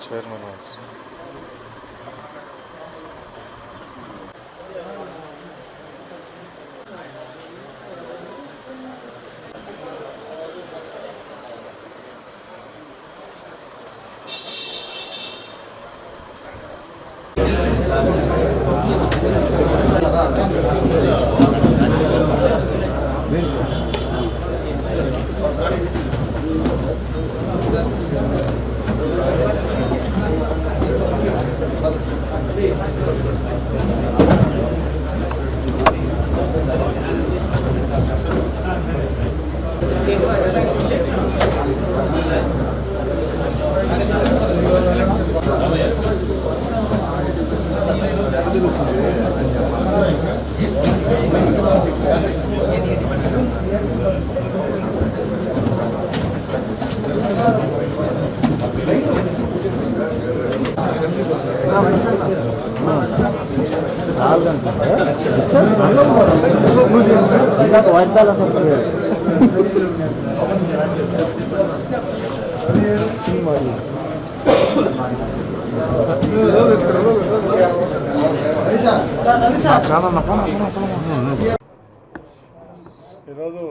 Chairman also. white balance of ఈరోజు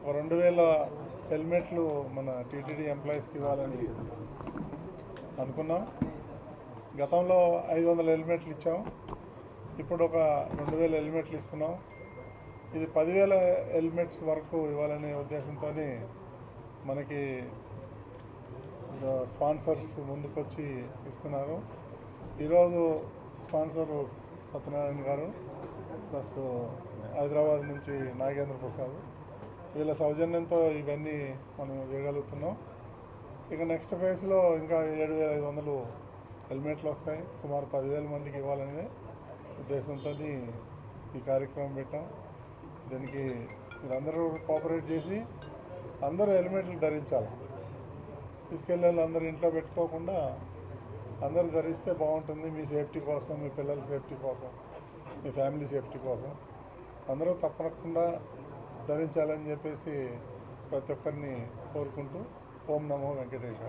2000 హెల్మెట్లు మన TTD ఎంప్లాయీస్కి ఇవ్వాలని అనుకున్నాం. గతంలో 500 హెల్మెట్లు ఇచ్చాం. ఇప్పుడు ఒక 2000 హెల్మెట్లు ఇస్తున్నాం. ఇది 10,000 హెల్మెట్స్ వరకు ఇవ్వాలనే ఉద్దేశంతో మనకి స్పాన్సర్స్ ముందుకొచ్చి ఇస్తున్నారు. ఈరోజు స్పాన్సర్ సత్యనారాయణ గారు ప్లస్ హైదరాబాద్ నుంచి నాగేంద్ర ప్రసాద్, వీళ్ళ సౌజన్యంతో ఇవన్నీ మనం చేయగలుగుతున్నాం. ఇక నెక్స్ట్ ఫేజ్లో ఇంకా 7,500 హెల్మెట్లు వస్తాయి. సుమారు 10,000 మందికి ఇవ్వాలనే ఉద్దేశంతో ఈ కార్యక్రమం పెట్టాం. దీనికి మీరందరూ కోఆపరేట్ చేసి అందరూ హెల్మెట్లు ధరించాలి. తీసుకెళ్ళే అందరూ ఇంట్లో పెట్టుకోకుండా అందరూ ధరిస్తే బాగుంటుంది. మీ సేఫ్టీ కోసం, మీ పిల్లల సేఫ్టీ కోసం, మీ ఫ్యామిలీ సేఫ్టీ కోసం అందరూ తప్పకుండా ధరించాలని చెప్పేసి ప్రతి ఒక్కరిని కోరుకుంటూ ఓం నమో వెంకటేశ్వర.